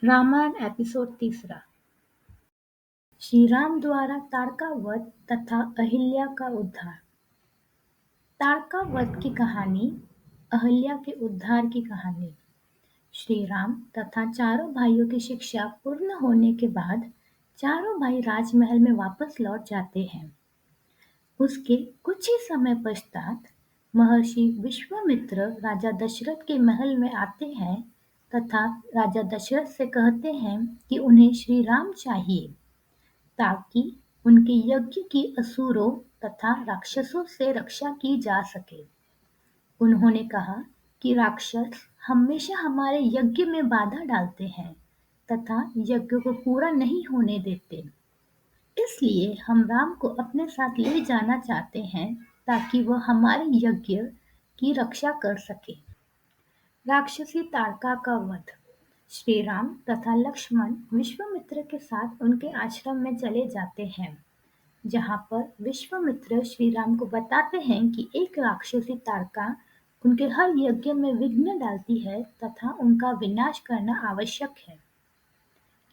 Ramayan episode तीसरा। श्री राम द्वारा तारका वध तथा अहिल्या का उद्धार। तारका वध की कहानी, अहिल्या के उद्धार की कहानी। श्री राम तथा चारों भाइयों की शिक्षा पूर्ण होने के बाद चारों भाई राजमहल में वापस लौट जाते हैं। उसके कुछ ही समय पश्चात महर्षि विश्वामित्र राजा दशरथ के महल में आते हैं तथा राजा दशरथ से कहते हैं कि उन्हें श्री राम चाहिए ताकि उनके यज्ञ की असुरों तथा राक्षसों से रक्षा की जा सके। उन्होंने कहा कि राक्षस हमेशा हमारे यज्ञ में बाधा डालते हैं तथा यज्ञ को पूरा नहीं होने देते। इसलिए हम राम को अपने साथ ले जाना चाहते हैं ताकि वह हमारे यज्ञ की रक्षा कर सके। राक्षसी तारका का वध। श्री राम तथा लक्ष्मण विश्वामित्र के साथ उनके आश्रम में चले जाते हैं, जहाँ पर विश्वामित्र श्री राम को बताते हैं कि एक राक्षसी तारका उनके हर यज्ञ में विघ्न डालती है तथा उनका विनाश करना आवश्यक है।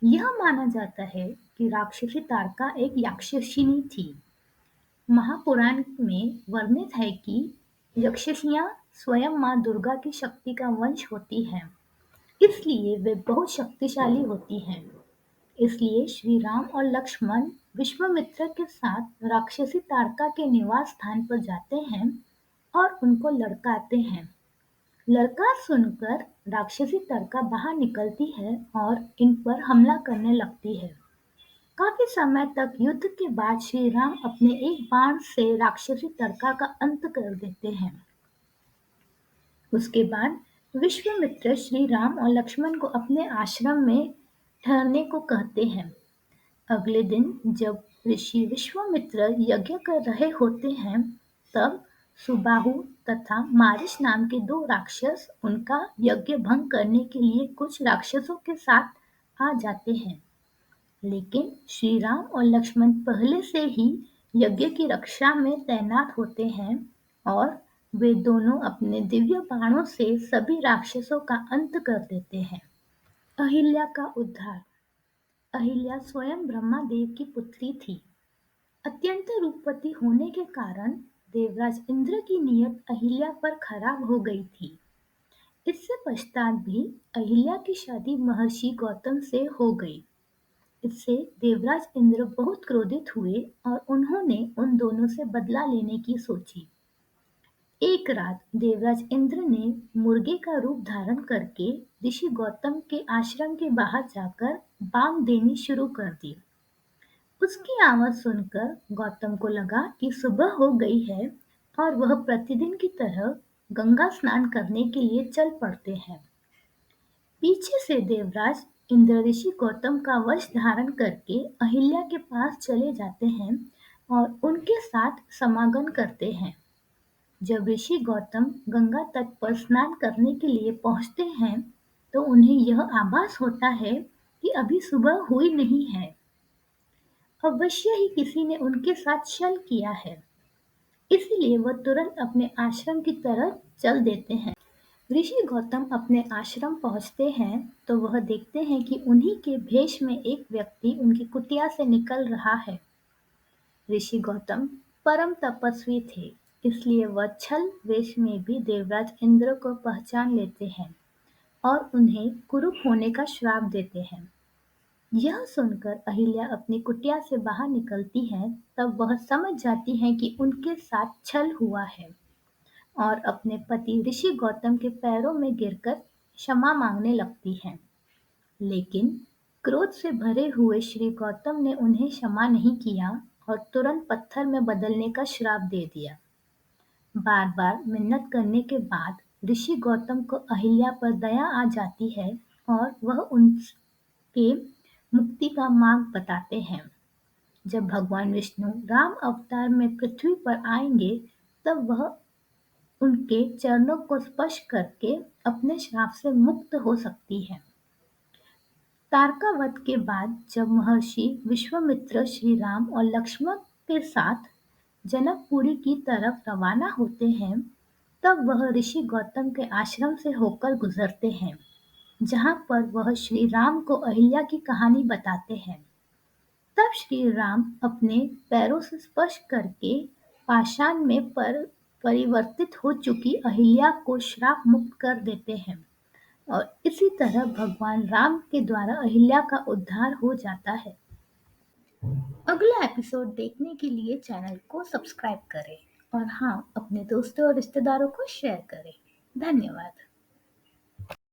यह माना जाता है कि राक्षसी तारका एक यक्षिणी थी। महापुराण में वर्णित है कि यक्षिणियां स्वयं मां दुर्गा की शक्ति का वंश होती हैं, इसलिए वे बहुत शक्तिशाली होती हैं। इसलिए श्री राम और लक्ष्मण विश्वामित्र के साथ राक्षसी तारका के निवास स्थान पर जाते हैं और उनको लड़काते हैं। लड़का सुनकर राक्षसी तारका बाहर निकलती है और इन पर हमला करने लगती है। काफी समय तक युद्ध के बाद श्री राम अपने एक बाण से राक्षसी तारका का अंत कर देते हैं। उसके बाद विश्वामित्र श्री राम और लक्ष्मण को अपने आश्रम में ठहरने को कहते हैं। अगले दिन जब ऋषि विश्वामित्र यज्ञ कर रहे होते हैं, तब सुबाहु तथा मारिच नाम के दो राक्षस उनका यज्ञ भंग करने के लिए कुछ राक्षसों के साथ आ जाते हैं। लेकिन श्री राम और लक्ष्मण पहले से ही यज्ञ की रक्षा में तैनात होते हैं और वे दोनों अपने दिव्य बाणों से सभी राक्षसों का अंत कर देते हैं। अहिल्या का उद्धार। अहिल्या स्वयं ब्रह्मादेव की पुत्री थी। अत्यंत रूपवती होने के कारण देवराज इंद्र की नियत अहिल्या पर खराब हो गई थी। इससे पश्चात भी अहिल्या की शादी महर्षि गौतम से हो गई। इससे देवराज इंद्र बहुत क्रोधित हुए और उन्होंने उन दोनों से बदला लेने की सोची। एक रात देवराज इंद्र ने मुर्गे का रूप धारण करके ऋषि गौतम के आश्रम के बाहर जाकर बांग देनी शुरू कर दी। उसकी आवाज सुनकर गौतम को लगा कि सुबह हो गई है और वह प्रतिदिन की तरह गंगा स्नान करने के लिए चल पड़ते हैं। पीछे से देवराज इंद्र ऋषि गौतम का वश धारण करके अहिल्या के पास चले जाते हैं और उनके साथ समागम करते हैं। जब ऋषि गौतम गंगा तट पर स्नान करने के लिए पहुंचते हैं, तो उन्हें यह आभास होता है कि अभी सुबह हुई नहीं है। अवश्य ही किसी ने उनके साथ छल किया है, इसलिए वह तुरंत अपने आश्रम की तरफ चल देते हैं। ऋषि गौतम अपने आश्रम पहुंचते हैं तो वह देखते हैं कि उन्हीं के भेष में एक व्यक्ति उनकी कुटिया से निकल रहा है। ऋषि गौतम परम तपस्वी थे, इसलिए वह छल वेश में भी देवराज इंद्र को पहचान लेते हैं और उन्हें कुरूप होने का श्राप देते हैं। यह सुनकर अहिल्या अपनी कुटिया से बाहर निकलती है, तब वह समझ जाती है कि उनके साथ छल हुआ है और अपने पति ऋषि गौतम के पैरों में गिरकर क्षमा मांगने लगती हैं। लेकिन क्रोध से भरे हुए श्री गौतम ने उन्हें क्षमा नहीं किया और तुरंत पत्थर में बदलने का श्राप दे दिया। बार बार मिन्नत करने के बाद ऋषि गौतम को अहिल्या पर दया आ जाती है और वह उनके मुक्ति का मार्ग बताते हैं। जब भगवान विष्णु राम अवतार में पृथ्वी पर आएंगे, तब वह उनके चरणों को स्पर्श करके अपने श्राप से मुक्त हो सकती है। तारका वध के बाद जब महर्षि विश्वामित्र श्री राम और लक्ष्मण के साथ जनकपुरी की तरफ रवाना होते हैं, तब वह ऋषि गौतम के आश्रम से होकर गुजरते हैं। जहाँ पर वह श्री राम को अहिल्या की कहानी बताते हैं। तब श्री राम अपने पैरों से स्पर्श करके पाषाण में परिवर्तित हो चुकी अहिल्या को श्राप मुक्त कर देते हैं और इसी तरह भगवान राम के द्वारा अहिल्या का उद्धार हो जाता है। अगला एपिसोड देखने के लिए चैनल को सब्सक्राइब करें और हाँ, अपने दोस्तों और रिश्तेदारों को शेयर करें। धन्यवाद।